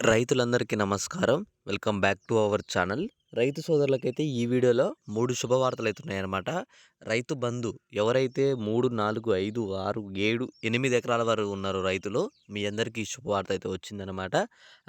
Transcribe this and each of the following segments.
రైతులందరికీ నమస్కారం. Welcome back to our channel. రైతు సోదరులకైతే ఈ వీడియోలో 3 శుభవార్తలైతున్నాయన్నమాట. రైతు బంధు ఎవరైతే 3, 4, 5, 6, 7, 8 ఎకరాల వరకు ఉన్నారో రైతులు, మీ అందరికీ ఈ శుభవార్త అయితే వచ్చిందనమాట.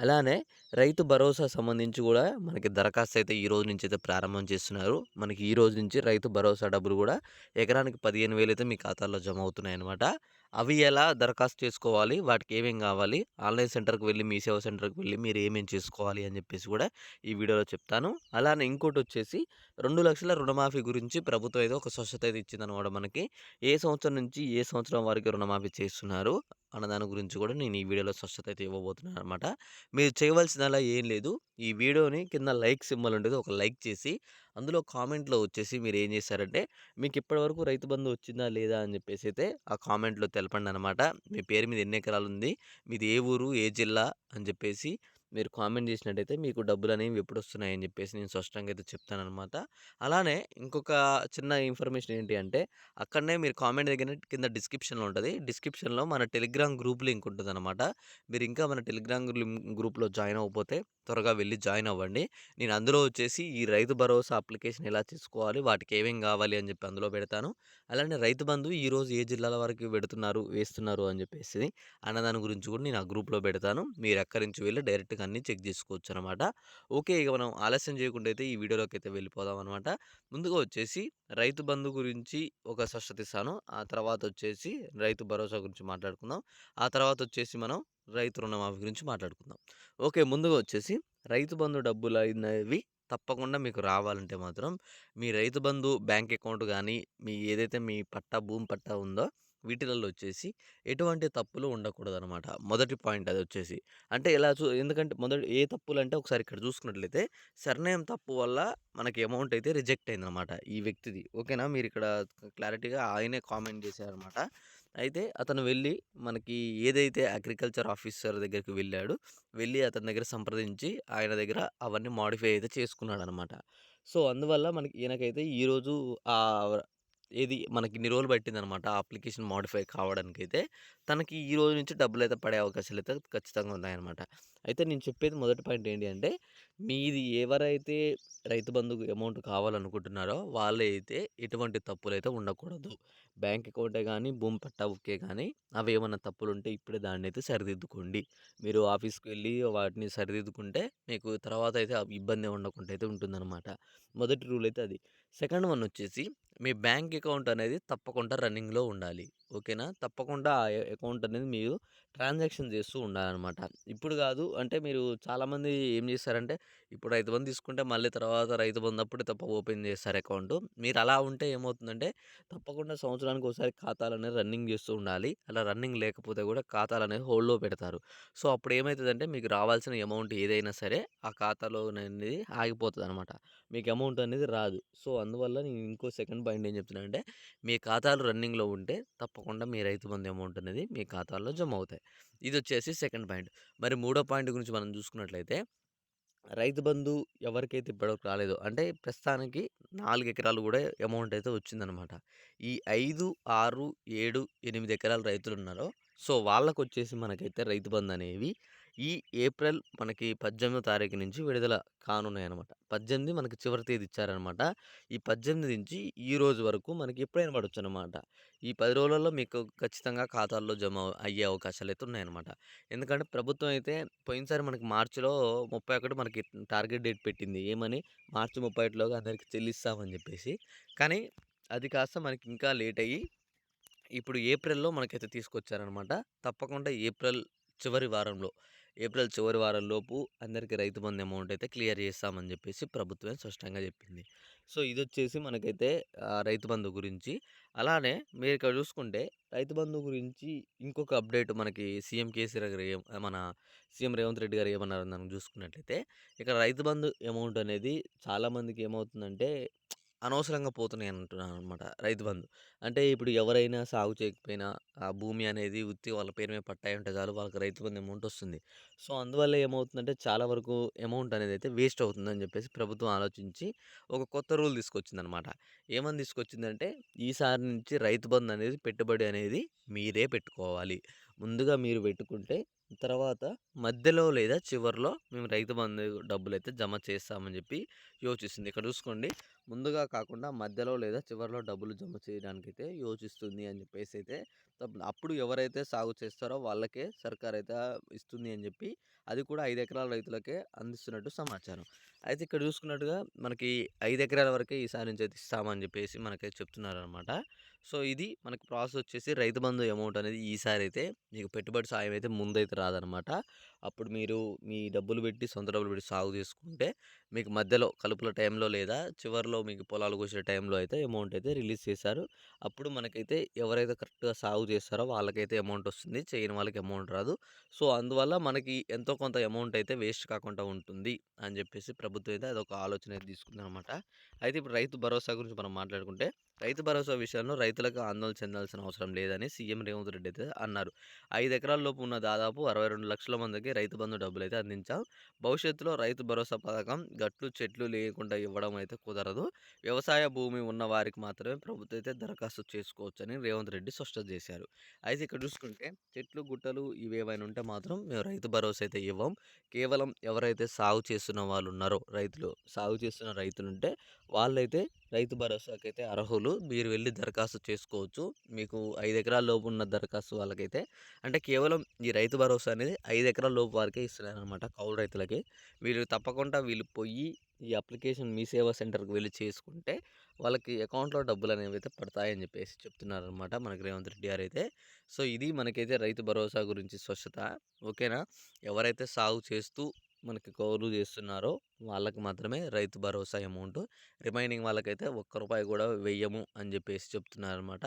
అలానే రైతు భరోసా సంబంధించి కూడా మనకి దరఖాస్తు అయితే ఈ రోజు నుంచి అయితే ప్రారంభం చేస్తున్నారు. మనకి ఈ రోజు నుంచి రైతు భరోసా డబ్బులు కూడా ఎకరానికి 15,000 అయితే మీ ఖాతాలో జమ అవుతున్నాయన్నమాట. అవి ఎలా దరఖాస్తు చేసుకోవాలి? వాటికి ఏమేం గావాలి? ఆన్‌లైన్ సెంటర్‌కి వెళ్లి, మీ సేవా సెంటర్‌కి వెళ్లి మీరు ఏమేం చేసుకోవాలి అని జెప్పేసి గూడా ఈ వీడియోలో చెప్తాను. అలానే ఇంకోటొచ్చేసి 2,00,000 రుణమాఫీ గురించి ప్రభుత్వం ఏదో ఒక స్పష్టత అయితే ఇచ్చిందనమాట మనకి. ఏ సంవత్సరం నుంచి ఏ సంవత్సరం వరకు రుణమాఫీ చేస్తున్నారు అన్న దాని గురించి గూడా నేను ఈ వీడియోలో స్పష్టత అయితే ఇవ్వబోతున్నాననమాట. మీరు చేయవలసిందల్లా ఏం లేదు. ఈ వీడియోని కింద లైక్ సింబల్ ఉంటది. ఒక లైక్ చేసి అందులో కామెంట్‌లో వచ్చేసి మీరేం జేశారంటే మీకిప్పటి వరకు రైతు బంధు వచ్చిందా? లేదా? అని జెప్పేసైతే ఆ కామెంట్‌లో తెలపండనమాట. మీ పేరు మీద ఎన్ని ఎకరాలుంది? మీది ఏ ఊరు? ఏ జిల్లా? అని జెప్పేసి మీరు కామెంట్ జేసినట్టయితే మీకు డబ్బులనేవి ఎప్పుడొస్తున్నాయని జెప్పేసి నేను స్పష్టంగా అయితే చెప్తాననమాట. అలానే ఇంకొక చిన్న ఇన్ఫర్మేషన్ ఏంటి అంటే అక్కడనే మీరు కామెంట్ దగ్గరనే కింద డిస్క్రిప్షన్‌లో ఉంటది. డిస్క్రిప్షన్‌లో మన టెలిగ్రామ్ గ్రూప్ లింక్ ఉంటదనమాట. మీరింకా మన టెలిగ్రామ్ గ్రూప్‌లో జాయిన్ అవ్వకపోతే త్వరగా వెళ్లి జాయిన్ అవ్వండి. నేను అందులో వచ్చేసి ఈ రైతు భరోసా అప్లికేషన్ ఎలా చేసుకోవాలి? వాటికి ఏమేం గావాలి? అని జెప్పి అందులో బెడతాను. అలానే రైతు బంధు ఈరోజు ఏ జిల్లాల వరకు వేస్తున్నారు అని జెప్పేసి అన్నదాని గురించి గూడా నేను ఆ గ్రూప్‌లో బెడతాను. మీరక్కడి నుంచి వెళ్లి డైరెక్ట్‌గా అన్నీ చెక్ జేసుకోవచ్చనమాట. ఓకే. ఇక మనం ఆలస్యం చేయకుండా అయితే ఈ వీడియోలోకైతే వెళ్ళిపోదామనమాట. ముందుగా వచ్చేసి రైతు బంధు గురించి ఒక స్పష్టత ఇస్తాను. ఆ తర్వాతొచ్చేసి రైతు భరోసా గురించి మాట్లాడుకుందాం. ఆ తర్వాతొచ్చేసి మనం రైతు రుణమాఫీ గురించి మాట్లాడుకుందాం. ఓకే. ముందుగా వచ్చేసి రైతు బంధు డబ్బులనేవి తప్పకుండా మీకు రావాలంటే మాత్రం మీ రైతు బంధు బ్యాంక్ అకౌంట్ గానీ, మీ ఏదైతే మీ పట్టా, భూమి పట్టా ఉందో వీటిలలో వచ్చేసి ఎటువంటి తప్పులు ఉండకూడదనమాట. మొదటి పాయింట్ అదొచ్చేసి. అంటే ఎలా ఎందుకంటే ఏ తప్పులంటే ఒకసారి ఇక్కడ చూసుకున్నట్లయితే సర్‌నేమ్ తప్పు వల్ల మనకి అమౌంట్ అయితే రిజెక్ట్ అయిందనమాట ఈ వ్యక్తిది. ఓకేనా? మీరిక్కడ క్లారిటీగా ఆయనే కామెంట్ చేశారనమాట. అయితే అతను వెళ్లి మనకి ఏదైతే అగ్రికల్చర్ ఆఫీసర్ దగ్గరికి వెళ్ళాడు. వెళ్ళి అతని దగ్గర సంప్రదించి ఆయన దగ్గర అవన్నీ మోడిఫై అయితే చేసుకున్నాడనమాట. సో, అందువల్ల మనకి ఈయనకైతే ఈరోజు ఆహ్, మనకి ఇన్ని రోజులు పట్టిందనమాట. ఆ అప్లికేషన్ మోడిఫై కావడానికైతే. తనకి ఈ రోజు నుంచి డబ్బులైతే పడే అవకాశాలైతే ఖచ్చితంగా ఉన్నాయన్నమాట. అయితే నేను చెప్పేది మొదటి పాయింట్ ఏంటి అంటే, మీది ఎవరైతే రైతు బంధుకు అమౌంట్ కావాలనుకుంటున్నారో వాళ్ళైతే ఎటువంటి తప్పులైతే ఉండకూడదు. బ్యాంక్ అకౌంటే గానీ, భూమి పట్టా బుక్కే గానీ అవేమన్నా తప్పులుంటే ఇప్పుడే దాన్నైతే సరిదిద్దుకోండి. మీరు ఆఫీస్‌కి వెళ్లి వాటిని సరిదిద్దుకుంటే మీకు తర్వాత అయితే ఇబ్బంది ఉండకుండా అయితే ఉంటుందన్నమాట. మొదటి రూల్ అయితే అది. సెకండ్ వన్ వచ్చేసి మీ బ్యాంక్ అకౌంట్ అనేది తప్పకుండా రన్నింగ్‌లో ఉండాలి. ఓకేనా? తప్పకుండా ఆ అకౌంట్ అనేది మీరు ట్రాన్సాక్షన్ చేస్తూ ఉండాలనమాట. ఇప్పుడు కాదు అంటే మీరు చాలామంది ఏం చేస్తారంటే ఇప్పుడు రైతు బంధు తీసుకుంటే మళ్ళీ తర్వాత రైతు బంధు అప్పుడే తప్ప ఓపెన్ చేస్తారు అకౌంట్. మీరు అలా ఉంటే ఏమవుతుందంటే తప్పకుండా సంవత్సరానికి ఒకసారి ఖాతాలనేవి రన్నింగ్ చేస్తూ ఉండాలి. అలా రన్నింగ్ లేకపోతే కూడా ఖాతాలనేవి హోల్డ్‌లో పెడతారు. సో, అప్పుడు ఏమైతదంటే మీకు రావాల్సిన అమౌంట్ ఏదైనా సరే ఆ ఖాతాలోనేది ఆగిపోతదనమాట. మీకు అమౌంట్ అనేది రాదు. సో, అందువల్ల నేను ఇంకో సెకండ్ పాయింట్ ఏం చెప్తున్నానంటే మీ ఖాతాలు రన్నింగ్‌లో ఉంటే తప్పకుండా మీ రైతు బంధు అమౌంట్ అనేది మీ ఖాతాల్లో జమ అవుతాయి. ఇదొచ్చేసి సెకండ్ పాయింట్. మరి మూడో పాయింట్ గురించి మనం చూసుకున్నట్లయితే రైతు బంధు ఎవరికైతే ఇప్పటివరకు రాలేదో అంటే ప్రస్తుతానికి 4 ఎకరాలు గూడా అమౌంట్ అయితే వచ్చిందనమాట. ఈ 5, 6, 7, 8 ఎకరాల రైతులున్నారో సో, వాళ్ళకొచ్చేసి మనకైతే రైతు బంధనేవి ఈ ఏప్రిల్ మనకి 18థ్ తారీఖు నుంచి విడుదల కానున్నాయనమాట. 18 మనకి చివరి తేదీ ఇచ్చారనమాట. ఈ 18 నుంచి ఈ రోజు వరకు మనకి ఎప్పుడైనా పడొచ్చనమాట. ఈ 10 రోజులలో మీకు ఖచ్చితంగా ఖాతాల్లో జమ అయ్యే అవకాశాలైతే ఉన్నాయన్నమాట. ఎందుకంటే ప్రభుత్వం అయితే పోయినసారి మనకి మార్చిలో 31 మనకి టార్గెట్ డేట్ పెట్టింది. ఏమని మార్చి 31లోగా అందరికి చెల్లిస్తామని జెప్పేసి. కానీ అది కాస్త మనకి ఇంకా లేట్ అయ్యి ఇప్పుడు ఏప్రిల్‌లో మనకైతే తీసుకొచ్చారనమాట. తప్పకుండా ఏప్రిల్ చివరి వారంలోపు అందరికి రైతు బంధు అమౌంట్ అయితే క్లియర్ చేస్తామని జెప్పేసి ప్రభుత్వమే స్పష్టంగా జెప్పింది. సో, ఇదొచ్చేసి మనకైతే రైతు బంధు గురించి. అలానే మీరిక్కడ చూసుకుంటే రైతు బంధు గురించి ఇంకొక అప్డేట్ మనకి సీఎం కేసీఆర్ గారు మన సీఎం రేవంత్ రెడ్డి గారు ఏమన్నారో మనం చూసుకున్నట్లయితే, ఇక్కడ రైతు బంధు అమౌంట్ అనేది చాలా మందికి ఏమవుతుందంటే అనవసరంగా పోతున్నాయి అంటున్నాననమాట రైతు బంధు. అంటే ఇప్పుడు ఎవరైనా సాగు చేయకపోయినా ఆ భూమి అనేది ఉత్తి వాళ్ళ పేరు మీద పట్టా ఉంటే చాలు వాళ్ళకి రైతు బంధు అమౌంట్ వస్తుంది. సో, అందువల్ల ఏమవుతుందంటే చాలా వరకు అమౌంట్ అనేదైతే వేస్ట్ అవుతుందని చెప్పేసి ప్రభుత్వం ఆలోచించి ఒక కొత్త రూల్ తీసుకొచ్చిందనమాట. ఏమని తీసుకొచ్చిందంటే ఈసారి నుంచి రైతు బంధు అనేది పెట్టుబడి అనేది మీరే పెట్టుకోవాలి. ముందుగా మీరు పెట్టుకుంటే తర్వాత మధ్యలో లేదా చివర్లో మేము రైతు బంధు డబ్బులైతే జమ చేస్తామని చెప్పి యోచిస్తుంది. ఇక్కడ చూసుకోండి, ముందుగా కాకుండా మధ్యలో లేదా చివర్లో డబ్బులు జమ చేయడానికైతే యోచిస్తుంది అని చెప్పేసైతే అప్పుడు ఎవరైతే సాగు చేస్తారో వాళ్ళకే సర్కారైతే ఇస్తుంది అని చెప్పి, అది కూడా 5 ఎకరాల రైతులకే అందిస్తున్నట్టు సమాచారం. అయితే ఇక్కడ చూసుకున్నట్టుగా మనకి 5 ఎకరాల వరకే ఈసారి నుంచి అయితే ఇస్తామని చెప్పేసి మనకైతే చెప్తున్నారనమాట. సో, ఇది మనకి ప్రాసెస్ వచ్చేసి రైతు బంధు అమౌంట్ అనేది ఈసారైతే మీకు పెట్టుబడి సాయం అయితే ముందైతే రాదనమాట. అప్పుడు మీరు మీ డబ్బులు పెట్టి, సొంత డబ్బులు పెట్టి సాగు చేసుకుంటే, మీకు మధ్యలో కలుపుల టైంలో లేదా చివర్లో మీకు పొలాలు కోసే టైంలో అయితే అమౌంట్ అయితే రిలీజ్ చేశారు. అప్పుడు మనకైతే ఎవరైతే కరెక్ట్‌గా సాగు చేస్తారో వాళ్ళకైతే అమౌంట్ వస్తుంది. చేయని వాళ్ళకి అమౌంట్ రాదు. సో, అందువల్ల మనకి ఎంతో కొంత అమౌంట్ అయితే వేస్ట్ కాకుండా ఉంటుంది అని చెప్పేసి ప్రభుత్వం అయితే అదొక ఆలోచన అయితే తీసుకుందనమాట. అయితే ఇప్పుడు రైతు భరోసా గురించి మనం మాట్లాడుకుంటే, రైతు భరోసా విషయంలో రైతులకు ఆందోళన చెందాల్సిన అవసరం లేదని సీఎం రేవంత్ రెడ్డి అయితే అన్నారు. 5 ఎకరాల లోపు ఉన్న దాదాపు 62 లక్షల మందికి రైతు బంధు డబ్బులైతే అందించాం. భవిష్యత్తులో రైతు భరోసా పథకం గట్లు, చెట్లు లేకుండా ఇవ్వడం అయితే కుదరదు. వ్యవసాయ భూమి ఉన్న వారికి మాత్రమే ప్రభుత్వం అయితే దరఖాస్తు చేసుకోవచ్చని రేవంత్ రెడ్డి స్పష్టం చేశారు. అయితే ఇక్కడ చూసుకుంటే చెట్లు, గుట్టలు ఇవేవైనా ఉంటే మాత్రం మేము రైతు భరోసా అయితే ఇవ్వం. కేవలం ఎవరైతే సాగు చేస్తున్న వాళ్ళు ఉన్నారో రైతులు, సాగు చేస్తున్న రైతులుంటే వాళ్ళైతే రైతు భరోసాకైతే అర్హులు. మీరు వెళ్లి దరఖాస్తు చేసుకోవచ్చు. మీకు 5 ఎకరాల లోపు ఉన్న దరఖాస్తు వాళ్ళకైతే, అంటే కేవలం ఈ రైతు భరోసా అనేది 5 ఎకరాల లోపు వారికే ఇస్తున్నారనమాట, కౌలు రైతులకి. వీళ్ళు తప్పకుండా వీళ్ళు పోయి ఈ అప్లికేషన్ మీ సేవా సెంటర్‌కి వెళ్లి చేసుకుంటే వాళ్ళకి అకౌంట్‌లో డబ్బులనేవి అయితే పడతాయని చెప్పేసి చెప్తున్నారనమాట మనకి రేవంత్ రెడ్డి గారైతే. సో, ఇది మనకైతే రైతు భరోసా గురించి స్పష్టత. ఓకేనా? ఎవరైతే సాగు చేస్తూ మనకి కౌలు చేస్తున్నారో వాళ్ళకి మాత్రమే రైతు భరోసా అమౌంట్. రిమైనింగ్ వాళ్ళకైతే ఒక్క రూపాయి కూడా వెయ్యము అని చెప్పేసి చెప్తున్నారనమాట.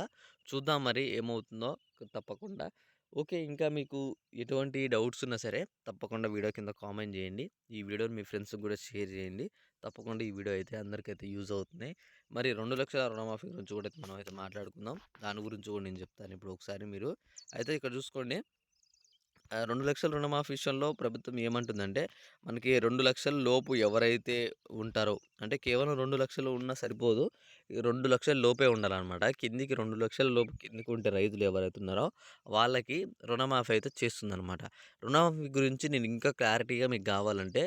చూద్దాం మరి ఏమవుతుందో తప్పకుండా. ఓకే. ఇంకా మీకు ఎటువంటి డౌట్స్ ఉన్నా సరే తప్పకుండా వీడియో కింద కామెంట్ చేయండి. ఈ వీడియోని మీ ఫ్రెండ్స్‌కి కూడా షేర్ చేయండి. తప్పకుండా ఈ వీడియో అయితే అందరికైతే యూజ్ అవుతుంది. మరి 2,00,000 రుణమాఫీ గురించి కూడా మనం అయితే మాట్లాడుకుందాం. దాని గురించి కూడా నేను చెప్తాను ఇప్పుడు ఒకసారి మీరు. అయితే ఇక్కడ చూసుకోండి, 2,00,000 రుణమాఫీ విషయంలో ప్రభుత్వం ఏమంటుందంటే, మనకి 2,00,000 లోపు ఎవరైతే ఉంటారో, అంటే కేవలం 2,00,000 ఉన్నా సరిపోదు. ఈ 2,00,000 లోపే ఉండాలనమాట. కిందికి 2,00,000 లోపు కిందికి ఉంటే రైతులు ఎవరైతే ఉన్నారో వాళ్ళకి రుణమాఫీ అయితే చేస్తుందనమాట. రుణమాఫీ గురించి నేను ఇంకా క్లారిటీగా మీకు కావాలంటే,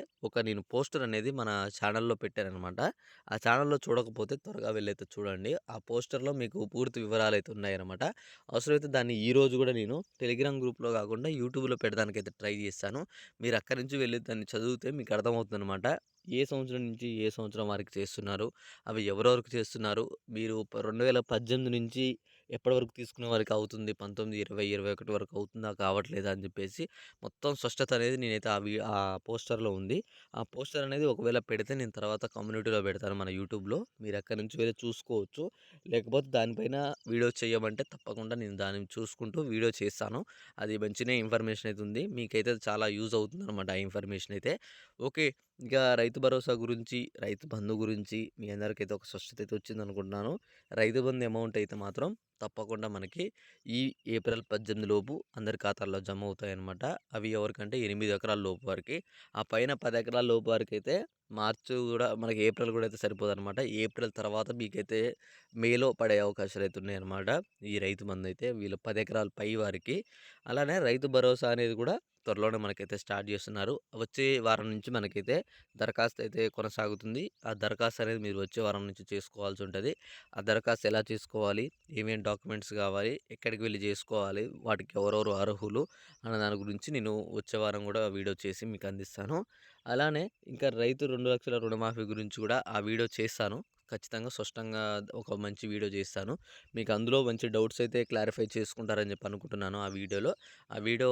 నేను పోస్టర్ అనేది మన ఛానల్‌లో పెట్టాననమాట. ఆ ఛానల్‌లో చూడకపోతే త్వరగా వెళ్ళైతే చూడండి. ఆ పోస్టర్‌లో మీకు పూర్తి వివరాలైతే ఉన్నాయన్నమాట. అవసరమైతే దాన్ని ఈరోజు కూడా నేను టెలిగ్రామ్ గ్రూప్‌లో కాకుండా యూట్యూబ్‌లో పెడదానికైతే ట్రై చేశాను. మీరు అక్కడి నుంచి వెళ్లి దాన్ని చదివితే మీకు అర్థమవుతుందనమాట. ఏ సంవత్సరం నుంచి ఏ సంవత్సరం వరకు చేస్తున్నారు, అవి ఎవరెవరికి చేస్తున్నారు, మీరు 2018 నుంచి ఎప్పటి వరకు తీసుకునే వరకు అవుతుంది, 19, 20, 21 వరకు అవుతుందా, కావట్లేదా అని చెప్పేసి మొత్తం స్పష్టత అనేది నేనైతే ఆ పోస్టర్‌లో ఉంది. ఆ పోస్టర్ అనేది ఒకవేళ పెడితే నేను తర్వాత కమ్యూనిటీలో పెడతాను మన యూట్యూబ్‌లో. మీరు అక్కడి నుంచి వెళ్లి చూసుకోవచ్చు. లేకపోతే దానిపైన వీడియో చేయమంటే తప్పకుండా నేను దాన్ని చూసుకుంటూ వీడియో చేస్తాను. అది మంచినే ఇన్ఫర్మేషన్ అయితే ఉంది. మీకైతే చాలా యూజ్ అవుతుందనమాట ఆ ఇన్ఫర్మేషన్ అయితే. ఓకే. ఇంకా రైతు భరోసా గురించి, రైతు బంధు గురించి మీ అందరికైతే ఒక స్పష్టత అయితే వచ్చిందనుకుంటున్నాను. రైతు బంధు అమౌంట్ అయితే మాత్రం తప్పకుండా మనకి ఈ ఏప్రిల్ 18 లోపు అందరి ఖాతాల్లో జమ అవుతాయన్నమాట. అవి ఎవరికంటే 8 ఎకరాల లోపు వారికి. ఆ పైన 10 ఎకరాల లోపు వారికైతే మార్చ్ గూడా, మనకి ఏప్రిల్ గూడా అయితే సరిపోదనమాట. ఏప్రిల్ తర్వాత మీకైతే మేలో పడే అవకాశాలైతే ఉన్నాయన్నమాట. ఈ రైతు బంధైతే వీళ్ళు 10 ఎకరాల పై వారికి. అలానే రైతు భరోసా అనేది కూడా త్వరలోనే మనకైతే స్టార్ట్ చేస్తున్నారు. వచ్చే వారం నుంచి మనకైతే దరఖాస్తు అయితే కొనసాగుతుంది. ఆ దరఖాస్తు అనేది మీరు వచ్చే వారం నుంచి చేసుకోవాల్సి ఉంటది. ఆ దరఖాస్తు ఎలా చేసుకోవాలి, ఏమేం డాక్యుమెంట్స్ కావాలి, ఎక్కడికి వెళ్లి చేసుకోవాలి, వాటికి ఎవరెవరు అర్హులు అన్న దాని గురించి నేను వచ్చే వారం కూడా వీడియో చేసి మీకు అందిస్తాను. అలానే ఇంకా రైతు 2,00,000 రుణమాఫీ గురించి కూడా ఆ వీడియో చేస్తాను. ఖచ్చితంగా స్పష్టంగా ఒక మంచి వీడియో చేస్తాను. మీకు అందులో మంచి డౌట్స్ అయితే క్లారిఫై చేసుకుంటారని చెప్పి అనుకుంటున్నాను ఆ వీడియోలో. ఆ వీడియో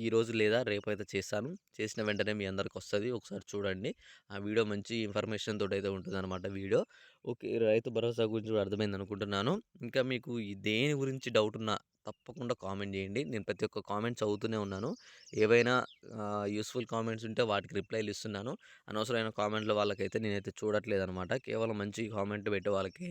ఈరోజు లేదా రేపైతే చేస్తాను. చేసిన వెంటనే మీ అందరికొస్తది. ఒకసారి చూడండి. ఆ వీడియో మంచి ఇన్ఫర్మేషన్ తోటైతే ఉంటుందన్నమాట వీడియో. ఓకే. రైతు భరోసా గురించి కూడా అర్థమైందనుకుంటున్నాను. ఇంకా మీకు ఈ దేని గురించి డౌట్ ఉన్నా తప్పకుండా కామెంట్ చేయండి. నేను ప్రతి ఒక్క కామెంట్ చదువుతూనే ఉన్నాను. ఏవైనా యూజ్‌ఫుల్ కామెంట్స్ ఉంటే వాటికి రిప్లైలు ఇస్తున్నాను. అనవసరమైన కామెంట్‌ల వాళ్ళకైతే నేనైతే చూడట్లేదనమాట. కేవలం మంచి కామెంట్ పెట్టే వాళ్ళకి,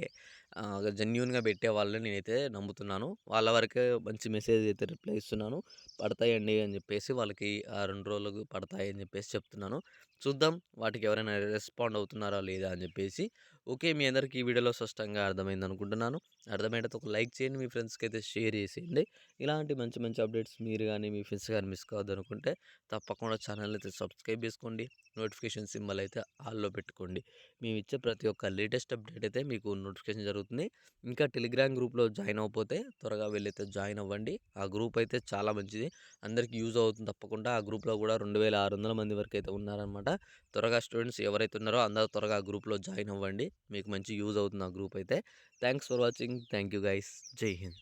జెన్యూన్‌గా పెట్టే వాళ్ళని నేనైతే నమ్ముతున్నాను. వాళ్ళ వరకే మంచి మెసేజ్ అయితే రిప్లై ఇస్తున్నాను. పడతాయండి అని చెప్పేసి వాళ్ళకి ఆ 2 రోజులకు పడతాయని చెప్పేసి చెప్తున్నాను. చూద్దాం వాటికి ఎవరైనా రెస్పాండ్ అవుతున్నారా లేదా అని చెప్పేసి. ఓకే. మీ అందరికీ ఈ వీడియోలో స్పష్టంగా అర్థమైందనుకుంటున్నాను. అర్థమైనట్లయితే ఒక లైక్ చేయండి. మీ ఫ్రెండ్స్‌కైతే షేర్ చేసేయండి. ఇలాంటి మంచి మంచి అప్డేట్స్ మీరు గాని, మీ ఫ్రెండ్స్ గాని మిస్ కావద్దనుకుంటే తప్పకుండా ఛానెల్‌ని అయితే సబ్స్క్రైబ్ చేసుకోండి. నోటిఫికేషన్ సింబల్ అయితే ఆల్‌లో పెట్టుకోండి. మేమిచ్చే ప్రతి ఒక్క లేటెస్ట్ అప్డేట్ అయితే మీకు నోటిఫికేషన్ జరుగుతుంది. ఇంకా టెలిగ్రామ్ గ్రూప్‌లో జాయిన్ అవ్వకపోతే త్వరగా వెళ్ళైతే జాయిన్ అవ్వండి. ఆ గ్రూప్ అయితే చాలా మంచిది. అందరికి యూజ్ అవుతుంది తప్పకుండా. ఆ గ్రూప్‌లో కూడా 2600 మంది వరకైతే ఉన్నారనమాట. త్వరగా స్టూడెంట్స్ ఎవరైతే ఉన్నారో అందరూ త్వరగా ఆ గ్రూప్‌లో జాయిన్ అవ్వండి. మీకు మంచి యూజ్ అవుతుంది ఆ గ్రూప్ అయితే. Thanks for watching. Thank you guys. జై హింద్.